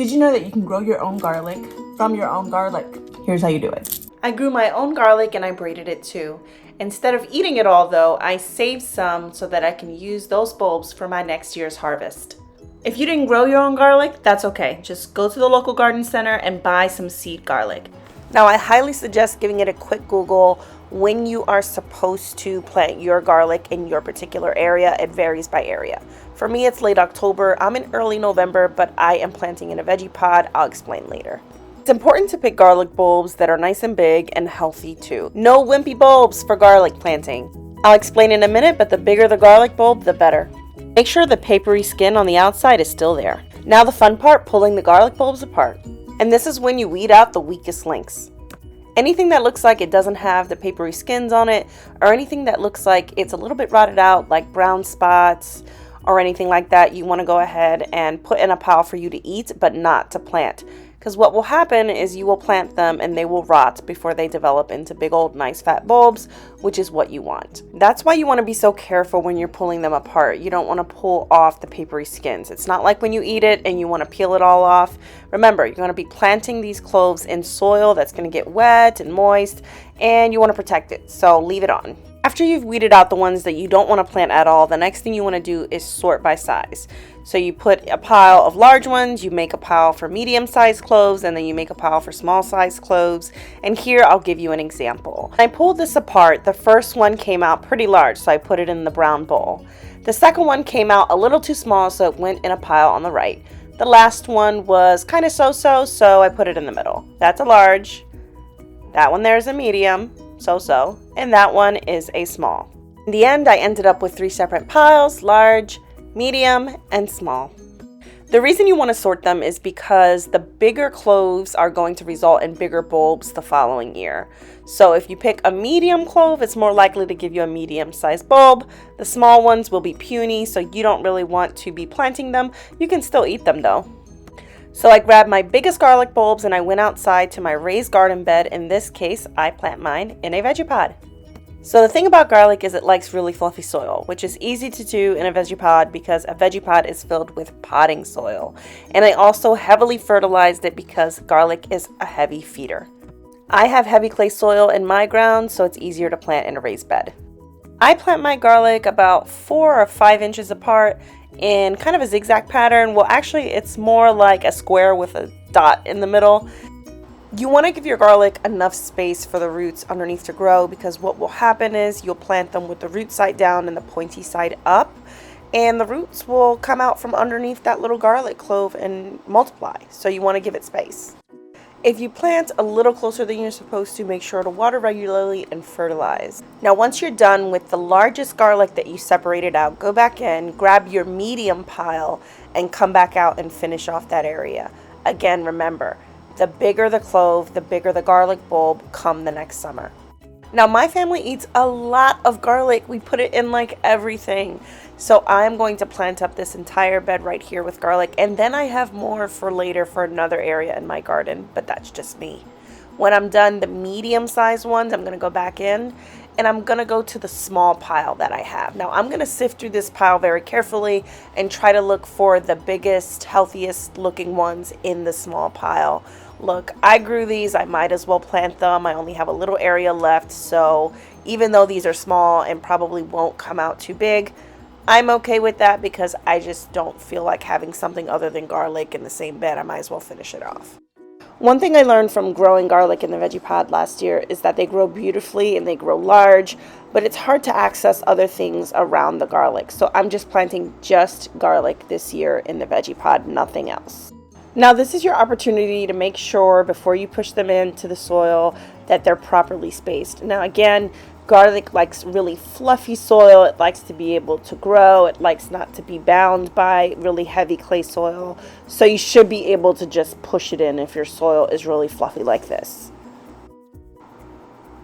Did you know that you can grow your own garlic from your own garlic? Here's how you do it. I grew my own garlic and I braided it too. Instead of eating it all though, I saved some so that I can use those bulbs for my next year's harvest. If you didn't grow your own garlic, that's okay. Just go to the local garden center and buy some seed garlic. Now, I highly suggest giving it a quick Google when you are supposed to plant your garlic in your particular area. It varies by area. For me, it's late October. I'm in early November, but I am planting in a Vegepod. I'll explain later. It's important to pick garlic bulbs that are nice and big and healthy too. No wimpy bulbs for garlic planting. I'll explain in a minute, but the bigger the garlic bulb, the better. Make sure the papery skin on the outside is still there. Now the fun part, pulling the garlic bulbs apart. And this is when you weed out the weakest links. Anything that looks like it doesn't have the papery skins on it, or anything that looks like it's a little bit rotted out, like brown spots or anything like that, you want to go ahead and put in a pile for you to eat, but not to plant. Because what will happen is you will plant them and they will rot before they develop into big old nice fat bulbs, which is what you want. That's why you want to be so careful when you're pulling them apart. You don't want to pull off the papery skins. It's not like when you eat it and you want to peel it all off. Remember, you're going to be planting these cloves in soil that's going to get wet and moist, and you want to protect it, so leave it on. After you've weeded out the ones that you don't want to plant at all, the next thing you want to do is sort by size. So you put a pile of large ones, you make a pile for medium-sized cloves, and then you make a pile for small-sized cloves. And here I'll give you an example. When I pulled this apart, the first one came out pretty large, so I put it in the brown bowl. The second one came out a little too small, so it went in a pile on the right. The last one was kind of so-so, so I put it in the middle. That's a large. That one there is a medium, so-so, and that one is a small. In the end, I ended up with 3 separate piles, large, medium, and small. The reason you want to sort them is because the bigger cloves are going to result in bigger bulbs the following year. So if you pick a medium clove, it's more likely to give you a medium-sized bulb. The small ones will be puny, so you don't really want to be planting them. You can still eat them though. So I grabbed my biggest garlic bulbs and I went outside to my raised garden bed. In this case, I plant mine in a Vegepod. So the thing about garlic is it likes really fluffy soil, which is easy to do in a Vegepod because a Vegepod is filled with potting soil. And I also heavily fertilized it because garlic is a heavy feeder. I have heavy clay soil in my ground, so it's easier to plant in a raised bed. I plant my garlic about 4 or 5 inches apart in kind of a zigzag pattern. Well, actually, it's more like a square with a dot in the middle. You want to give your garlic enough space for the roots underneath to grow, because what will happen is you'll plant them with the root side down and the pointy side up, and the roots will come out from underneath that little garlic clove and multiply. So you want to give it space. If you plant a little closer than you're supposed to, make sure to water regularly and fertilize. Now, once you're done with the largest garlic that you separated out, go back in, grab your medium pile, and come back out and finish off that area. Again, remember, the bigger the clove, the bigger the garlic bulb come the next summer. Now, my family eats a lot of garlic. We put it in like everything. So I'm going to plant up this entire bed right here with garlic, and then I have more for later for another area in my garden, but that's just me. When I'm done the medium-sized ones, I'm going to go back in and I'm going to go to the small pile that I have. Now, I'm going to sift through this pile very carefully and try to look for the biggest, healthiest looking ones in the small pile. Look, I grew these. I might as well plant them. I only have a little area left, so even though these are small and probably won't come out too big, I'm okay with that because I just don't feel like having something other than garlic in the same bed. I might as well finish it off. One thing I learned from growing garlic in the Vegepod last year is that they grow beautifully and they grow large, but it's hard to access other things around the garlic. So I'm just planting just garlic this year in the Vegepod, nothing else. Now, this is your opportunity to make sure before you push them into the soil that they're properly spaced. Now, again, garlic likes really fluffy soil. It likes to be able to grow. It likes not to be bound by really heavy clay soil. So you should be able to just push it in if your soil is really fluffy like this.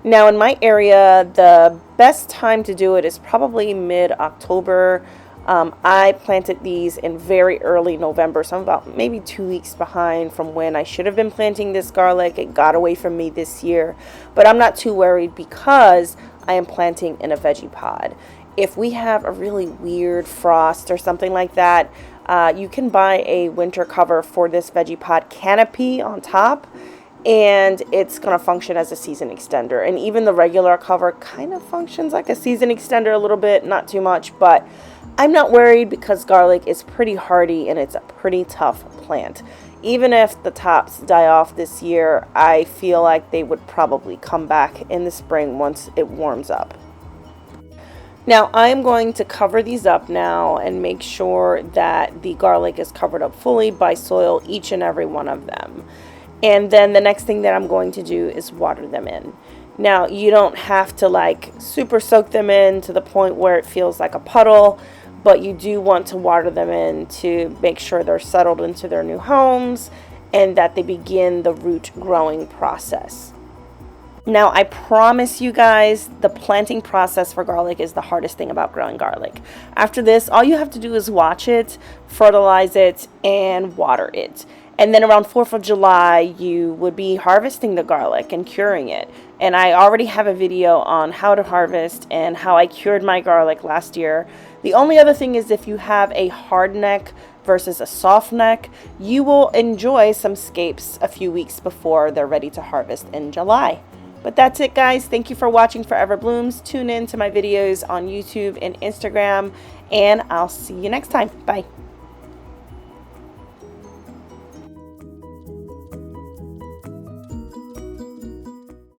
Now, in my area, the best time to do it is probably mid-October. I planted these in very early November, so I'm about maybe 2 weeks behind from when I should have been planting this garlic. It got away from me this year, but I'm not too worried because I am planting in a Vegepod. If we have a really weird frost or something like that, You can buy a winter cover for this Vegepod canopy on top, and it's going to function as a season extender. And even the regular cover kind of functions like a season extender a little bit, not too much, but I'm not worried because garlic is pretty hardy and it's a pretty tough plant. Even if the tops die off this year, I feel like they would probably come back in the spring once it warms up. Now I'm going to cover these up now and make sure that the garlic is covered up fully by soil, each and every one of them. And then the next thing that I'm going to do is water them in. Now you don't have to like super soak them in to the point where it feels like a puddle, but you do want to water them in to make sure they're settled into their new homes and that they begin the root growing process. Now, I promise you guys, the planting process for garlic is the hardest thing about growing garlic. After this, all you have to do is watch it, fertilize it, and water it. And then around 4th of July, you would be harvesting the garlic and curing it. And I already have a video on how to harvest and how I cured my garlic last year. The only other thing is if you have a hard neck versus a soft neck, you will enjoy some scapes a few weeks before they're ready to harvest in July. But that's it, guys. Thank you for watching Forever Blooms. Tune in to my videos on YouTube and Instagram, and I'll see you next time. Bye.